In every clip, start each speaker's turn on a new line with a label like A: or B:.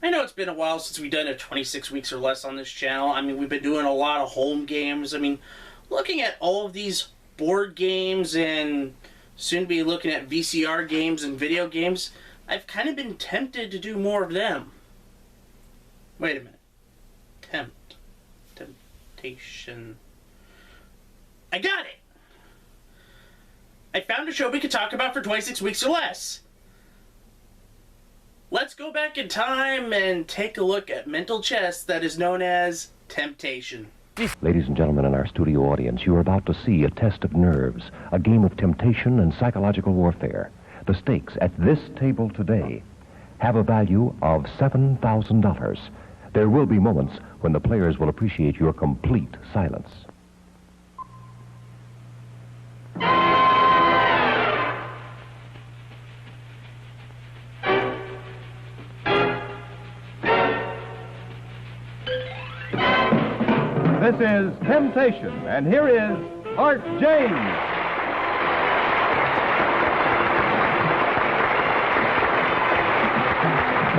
A: I know it's been a while since we've done a 26 weeks or less on this channel. I mean, we've been doing a lot of home games. I mean, looking at all of these board games and soon be looking at VCR games and video games, I've kind of been tempted to do more of them. Wait a minute. Temptation. I got it! I found a show we could talk about for 26 weeks or less. Let's go back in time and take a look at mental chess that is known as temptation.
B: Ladies and gentlemen in our studio audience, you are about to see a test of nerves, a game of temptation and psychological warfare. The stakes at this table today have a value of $7,000. There will be moments when the players will appreciate your complete silence.
C: This is Temptation, and here is Art James.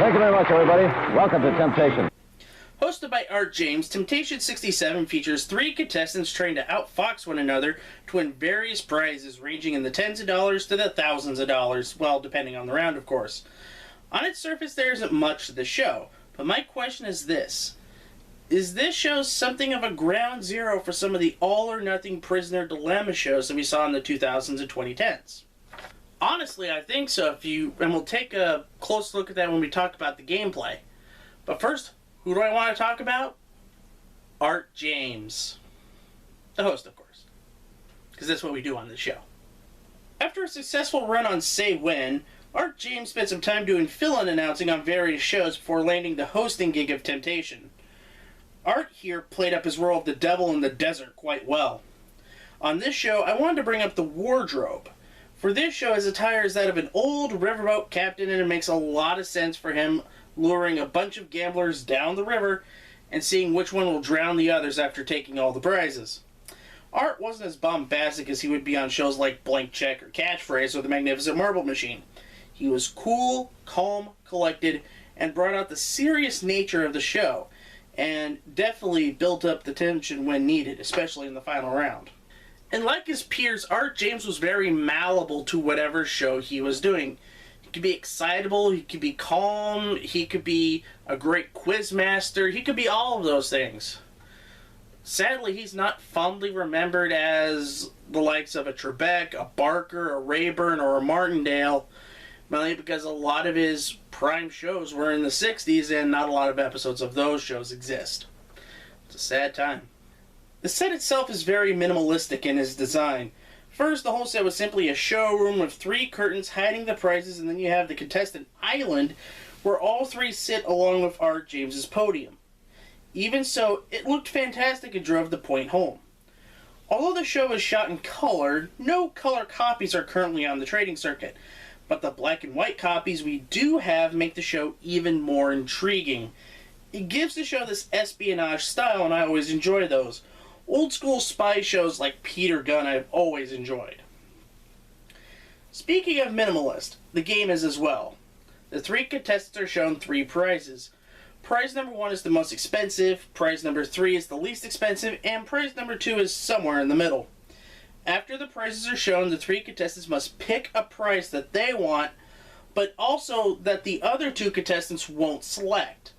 D: Thank you very much, everybody. Welcome to Temptation.
A: Hosted by Art James, Temptation 67 features 3 contestants trying to outfox one another to win various prizes ranging in the tens of dollars to the thousands of dollars, well, depending on the round, of course. On its surface, there isn't much to the show, but my question is this. Is this show something of a ground zero for some of the all-or-nothing prisoner dilemma shows that we saw in the 2000s and 2010s? Honestly, I think so, and we'll take a close look at that when we talk about the gameplay. But first, who do I want to talk about? Art James. The host, of course. Because that's what we do on this show. After a successful run on Say When, Art James spent some time doing fill-in announcing on various shows before landing the hosting gig of Temptation. Art here played up his role of the devil in the desert quite well. On this show, I wanted to bring up the wardrobe. For this show, his attire is that of an old riverboat captain, and it makes a lot of sense for him luring a bunch of gamblers down the river and seeing which one will drown the others after taking all the prizes. Art wasn't as bombastic as he would be on shows like Blank Check or Catchphrase or The Magnificent Marble Machine. He was cool, calm, collected, and brought out the serious nature of the show, and definitely built up the tension when needed, especially in the final round. And like his peers, Art James was very malleable to whatever show he was doing. He could be excitable, he could be calm, he could be a great quiz master, he could be all of those things. Sadly, he's not fondly remembered as the likes of a Trebek, a Barker, a Rayburn, or a Martindale, mainly because a lot of his prime shows were in the 60s and not a lot of episodes of those shows exist. It's a sad time. The set itself is very minimalistic in its design. First, the whole set was simply a showroom with 3 curtains hiding the prizes, and then you have the contestant island where all 3 sit along with Art James's podium. Even so, it looked fantastic and drove the point home. Although the show is shot in color, no color copies are currently on the trading circuit, but the black and white copies we do have make the show even more intriguing. It gives the show this espionage style, and I always enjoy those. Old school spy shows like Peter Gunn I've always enjoyed. Speaking of minimalist, the game is as well. The 3 contestants are shown 3 prizes. Prize number 1 is the most expensive, prize number 3 is the least expensive, and prize number 2 is somewhere in the middle. After the prizes are shown, the 3 contestants must pick a prize that they want, but also that the other 2 contestants won't select.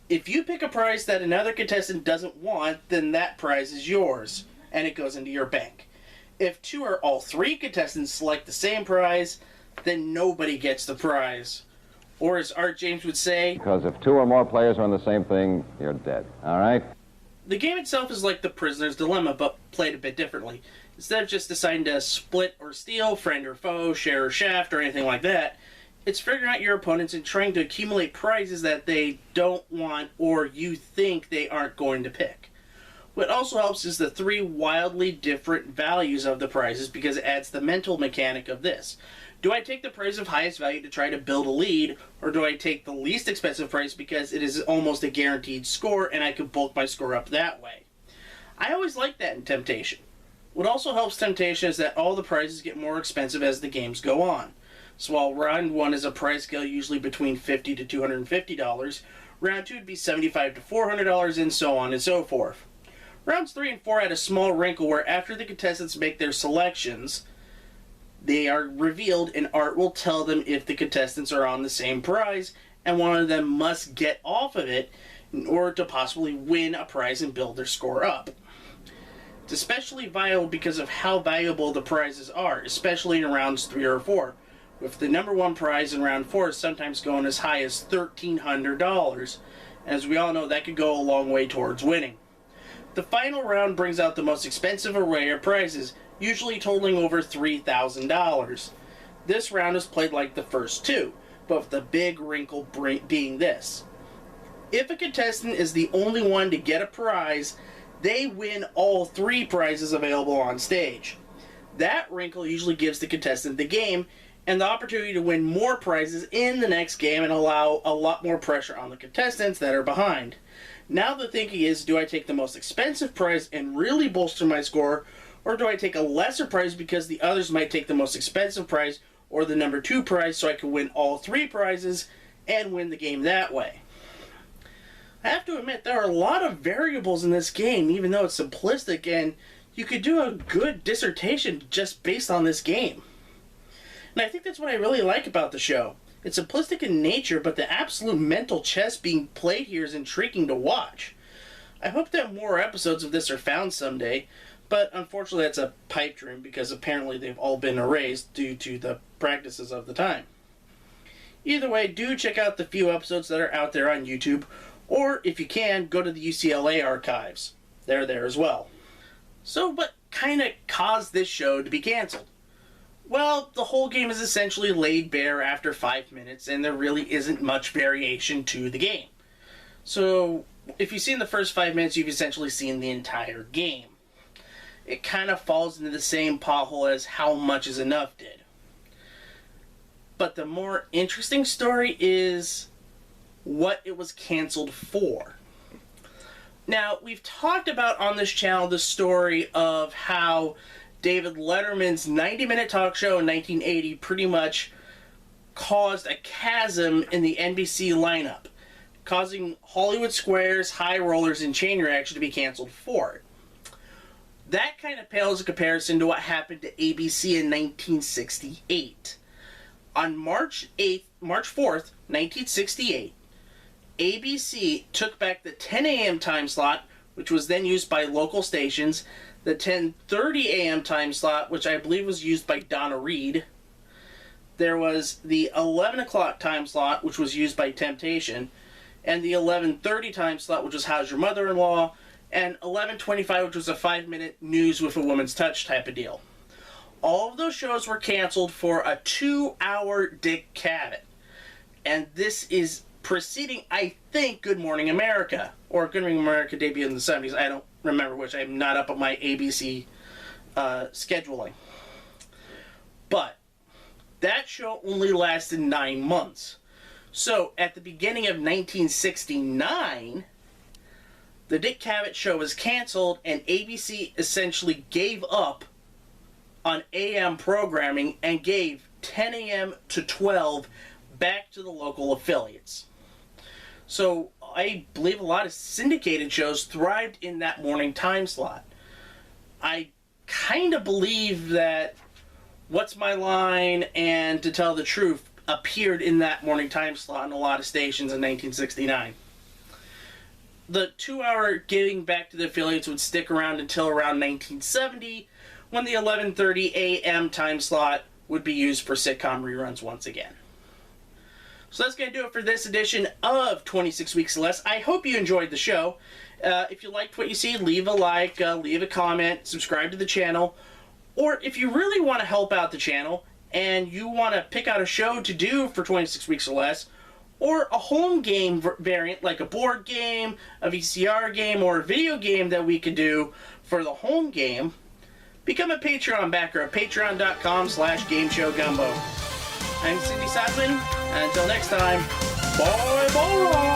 A: If you pick a prize that another contestant doesn't want, then that prize is yours, and it goes into your bank. If 2 or all 3 contestants select the same prize, then nobody gets the prize. Or as Art James would say,
D: Because if 2 or more players are on the same thing, you're dead. All right?
A: the game itself is like the prisoner's dilemma, but played a bit differently. Instead of just deciding to split or steal, friend or foe, share or shaft, or anything like that, it's figuring out your opponents and trying to accumulate prizes that they don't want or you think they aren't going to pick. What also helps is the 3 wildly different values of the prizes, because it adds the mental mechanic of this. Do I take the prize of highest value to try to build a lead, or do I take the least expensive prize because it is almost a guaranteed score and I can bulk my score up that way? I always like that in Temptation. What also helps Temptation is that all the prizes get more expensive as the games go on. So while round 1 is a price scale usually between $50 to $250, round 2 would be $75 to $400, and so on and so forth. Rounds 3 and 4 had a small wrinkle where after the contestants make their selections, they are revealed and Art will tell them if the contestants are on the same prize, and one of them must get off of it in order to possibly win a prize and build their score up. It's especially vital because of how valuable the prizes are, especially in rounds 3 or 4, with the number 1 prize in round 4 sometimes going as high as $1,300. As we all know, that could go a long way towards winning. The final round brings out the most expensive array of prizes, usually totaling over $3,000. This round is played like the first 2, but with the big wrinkle being this. If a contestant is the only one to get a prize, they win all 3 prizes available on stage. That wrinkle usually gives the contestant the game and the opportunity to win more prizes in the next game and allow a lot more pressure on the contestants that are behind. Now the thinking is, do I take the most expensive prize and really bolster my score, or do I take a lesser prize because the others might take the most expensive prize or the number 2 prize so I can win all 3 prizes and win the game that way? I have to admit, there are a lot of variables in this game, even though it's simplistic, and you could do a good dissertation just based on this game. And I think that's what I really like about the show. It's simplistic in nature, but the absolute mental chess being played here is intriguing to watch. I hope that more episodes of this are found someday, but unfortunately that's a pipe dream because apparently they've all been erased due to the practices of the time. Either way, do check out the few episodes that are out there on YouTube, or if you can, go to the UCLA archives. They're there as well. So what kind of caused this show to be canceled? Well, the whole game is essentially laid bare after 5 minutes, and there really isn't much variation to the game. So, if you've seen the first 5 minutes, you've essentially seen the entire game. It kind of falls into the same pothole as How Much Is Enough did. But the more interesting story is what it was canceled for. Now, we've talked about on this channel the story of how David Letterman's 90-minute talk show in 1980 pretty much caused a chasm in the NBC lineup, causing Hollywood Squares, High Rollers, and Chain Reaction to be canceled for it. That kind of pales in comparison to what happened to ABC in 1968. On March 4th, 1968, ABC took back the 10 a.m. time slot, which was then used by local stations, the 10:30 a.m. time slot, which I believe was used by Donna Reed. There was the 11 o'clock time slot, which was used by Temptation, and the 11:30 time slot, which was How's Your Mother-in-Law, and 11:25, which was a 5-minute news with a woman's touch type of deal. All of those shows were canceled for a 2-hour Dick Cavett. And this is preceding, I think, Good Morning America, or Good Morning America debuted in the 70s. I don't remember which. I'm not up on my ABC scheduling. But that show only lasted 9 months. So at the beginning of 1969, the Dick Cavett show was canceled and ABC essentially gave up on AM programming and gave 10 a.m. to 12 back to the local affiliates. So I believe a lot of syndicated shows thrived in that morning time slot. I kind of believe that What's My Line and To Tell the Truth appeared in that morning time slot in a lot of stations in 1969. The 2-hour giving back to the affiliates would stick around until around 1970, when the 11:30 a.m. time slot would be used for sitcom reruns once again. So that's going to do it for this edition of 26 Weeks or Less. I hope you enjoyed the show. If you liked what you see, leave a like, leave a comment, subscribe to the channel. Or if you really want to help out the channel and you want to pick out a show to do for 26 Weeks or Less, or a home game variant like a board game, a VCR game, or a video game that we could do for the home game, become a Patreon backer at patreon.com/GameShowGumbo. I'm Cyndi Sadman, and until next time, bye-bye!